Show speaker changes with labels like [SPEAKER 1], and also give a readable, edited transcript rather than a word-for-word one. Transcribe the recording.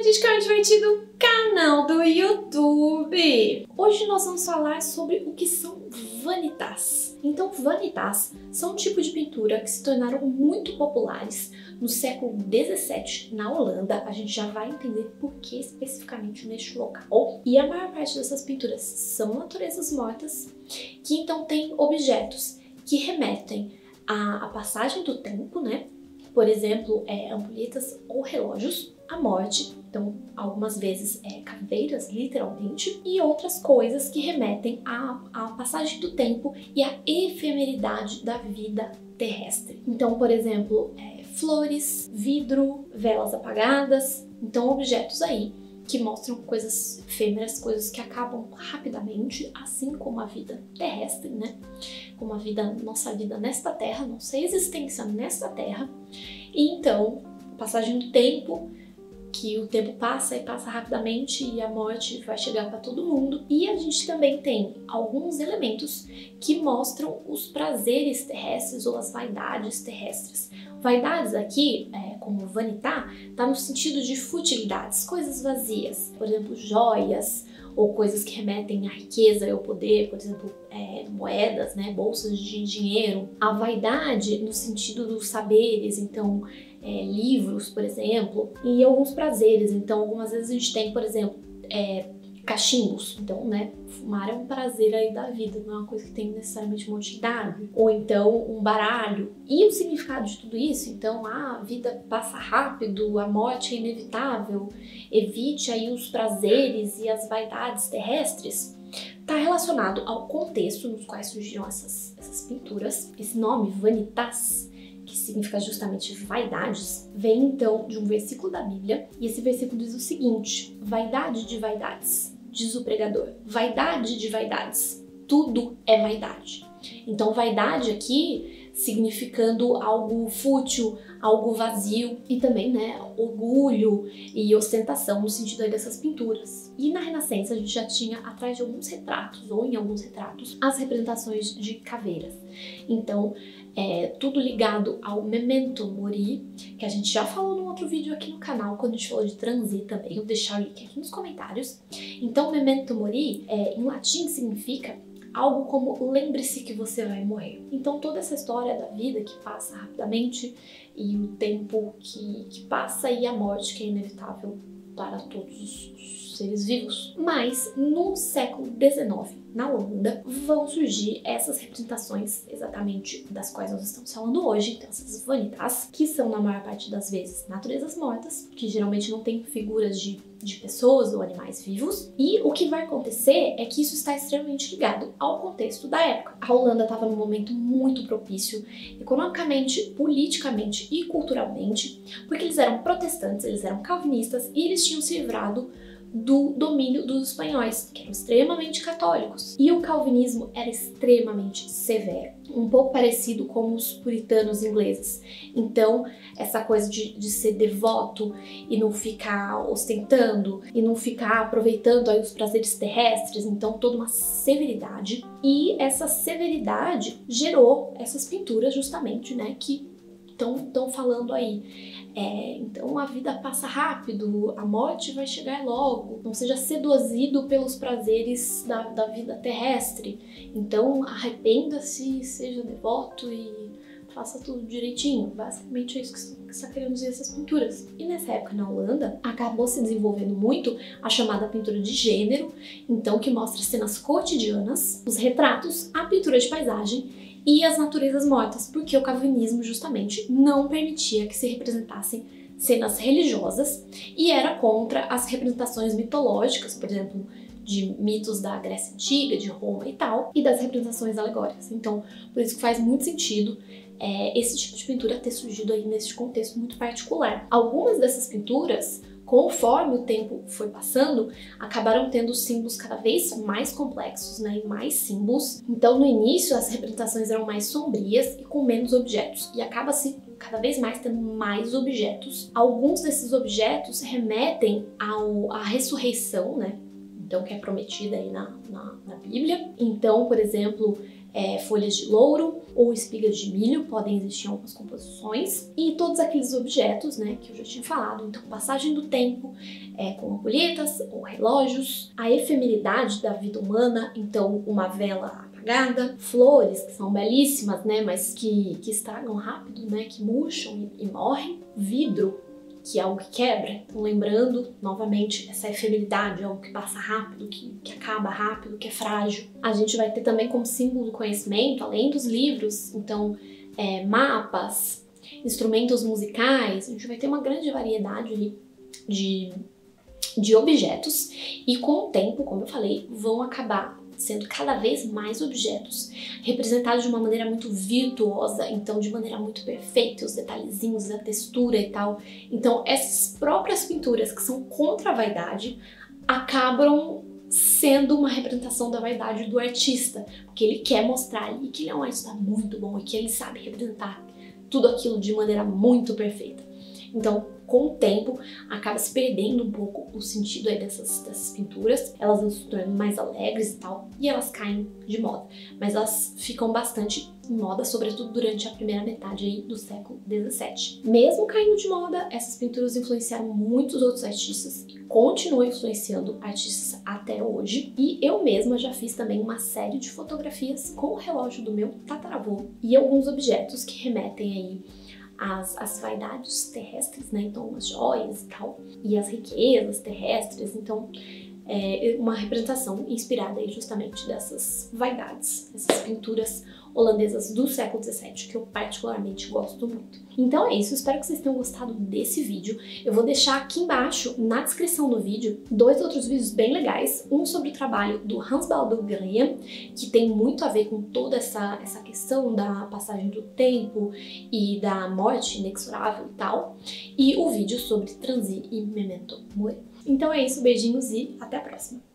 [SPEAKER 1] Artisticamente Divertido, canal do YouTube! Hoje nós vamos falar sobre o que são vanitas. Então, vanitas são um tipo de pintura que se tornaram muito populares no século XVII na Holanda. A gente já vai entender por que especificamente neste local. E a maior parte dessas pinturas são naturezas mortas, que então têm objetos que remetem à passagem do tempo, né? Por exemplo, ampulhetas ou relógios, a morte, então algumas vezes caveiras, literalmente, e outras coisas que remetem à passagem do tempo e à efemeridade da vida terrestre. Então, por exemplo, flores, vidro, velas apagadas, então objetos aí que mostram coisas efêmeras, coisas que acabam rapidamente, assim como a vida terrestre, né? Como a vida, nossa vida nesta terra, nossa existência nesta terra. E então, a passagem do tempo, que o tempo passa e passa rapidamente e a morte vai chegar para todo mundo. E a gente também tem alguns elementos que mostram os prazeres terrestres ou as vaidades terrestres. Vaidades aqui, como vanità, tá no sentido de futilidades, coisas vazias, por exemplo, joias ou coisas que remetem à riqueza e ao poder, por exemplo, moedas, né, bolsas de dinheiro. A vaidade no sentido dos saberes, então livros, por exemplo, e alguns prazeres. Então, algumas vezes a gente tem, por exemplo, cachimbos. Então, né, fumar é um prazer aí da vida, não é uma coisa que tem necessariamente uma utilidade. Ou então, um baralho. E o significado de tudo isso? Então, a vida passa rápido, a morte é inevitável, evite aí os prazeres e as vaidades terrestres. Está relacionado ao contexto nos quais surgiram essas pinturas. Esse nome, vanitas, que significa justamente vaidades, vem então de um versículo da Bíblia, e esse versículo diz o seguinte: vaidade de vaidades, diz o pregador, vaidade de vaidades, tudo é vaidade. Então vaidade aqui significando algo fútil, algo vazio, e também, né, orgulho e ostentação no sentido aí dessas pinturas. E na Renascença a gente já tinha atrás de alguns retratos, ou em alguns retratos, as representações de caveiras. Então, tudo ligado ao memento mori, que a gente já falou num outro vídeo aqui no canal, quando a gente falou de transit também, eu vou deixar o link aqui nos comentários. Então, memento mori, em latim, significa algo como lembre-se que você vai morrer. Então toda essa história da vida que passa rapidamente e o tempo que passa e a morte que é inevitável para todos os seres vivos. Mas no século XIX, na Holanda, vão surgir essas representações exatamente das quais nós estamos falando hoje, então essas vanitas, que são na maior parte das vezes naturezas mortas, que geralmente não tem figuras de pessoas ou animais vivos, e o que vai acontecer é que isso está extremamente ligado ao contexto da época. A Holanda estava num momento muito propício, economicamente, politicamente e culturalmente, porque eles eram protestantes, eles eram calvinistas e eles tinham se livrado do domínio dos espanhóis, que eram extremamente católicos. E o calvinismo era extremamente severo, um pouco parecido com os puritanos ingleses. Então, essa coisa de ser devoto e não ficar ostentando e não ficar aproveitando aí os prazeres terrestres, então toda uma severidade. E essa severidade gerou essas pinturas justamente, né, que estão falando aí. Então a vida passa rápido, a morte vai chegar logo, não seja seduzido pelos prazeres da vida terrestre. Então arrependa-se, seja devoto e faça tudo direitinho. Basicamente é isso que está querendo dizer essas pinturas. E nessa época na Holanda acabou se desenvolvendo muito a chamada pintura de gênero, então que mostra cenas cotidianas, os retratos, a pintura de paisagem e as naturezas mortas, porque o calvinismo justamente não permitia que se representassem cenas religiosas e era contra as representações mitológicas, por exemplo, de mitos da Grécia Antiga, de Roma e tal, e das representações alegóricas. Então, por isso que faz muito sentido esse tipo de pintura ter surgido aí nesse contexto muito particular. Algumas dessas pinturas, conforme o tempo foi passando, acabaram tendo símbolos cada vez mais complexos, né, e mais símbolos. Então, no início, as representações eram mais sombrias e com menos objetos, e acaba-se cada vez mais tendo mais objetos. Alguns desses objetos remetem à ressurreição, né, então que é prometida aí na Bíblia. Então, por exemplo, folhas de louro ou espigas de milho, podem existir algumas composições, e todos aqueles objetos, né, que eu já tinha falado, então passagem do tempo, com ampulhetas ou relógios, a efemeridade da vida humana, então uma vela apagada, flores que são belíssimas, né, mas que estragam rápido, né, que murcham e morrem, vidro, que é algo que quebra, então lembrando novamente essa efemeridade, algo que passa rápido, que acaba rápido, que é frágil. A gente vai ter também como símbolo do conhecimento, além dos livros, então mapas, instrumentos musicais, a gente vai ter uma grande variedade ali de objetos e com o tempo, como eu falei, vão acabar sendo cada vez mais objetos representados de uma maneira muito virtuosa, então de maneira muito perfeita, os detalhezinhos, a textura e tal. Então essas próprias pinturas que são contra a vaidade acabam sendo uma representação da vaidade do artista, porque ele quer mostrar ali que ele é um artista muito bom e que ele sabe representar tudo aquilo de maneira muito perfeita. Então, com o tempo, acaba se perdendo um pouco o sentido aí dessas pinturas. Elas vão se tornando mais alegres e tal, e elas caem de moda. Mas elas ficam bastante em moda, sobretudo durante a primeira metade aí do século XVII. Mesmo caindo de moda, essas pinturas influenciaram muitos outros artistas e continuam influenciando artistas até hoje. E eu mesma já fiz também uma série de fotografias com o relógio do meu tataravô e alguns objetos que remetem aí as vaidades terrestres, né, então as joias e tal, e as riquezas terrestres, então uma representação inspirada aí justamente dessas vaidades, essas pinturas holandesas do século XVII, que eu particularmente gosto muito. Então é isso, espero que vocês tenham gostado desse vídeo. Eu vou deixar aqui embaixo, na descrição do vídeo, 2 outros vídeos bem legais, um sobre o trabalho do Hans Baldung-Grien, que tem muito a ver com toda essa questão da passagem do tempo e da morte inexorável e tal, e o vídeo sobre Transi e Memento Mori. Então é isso, beijinhos e até a próxima!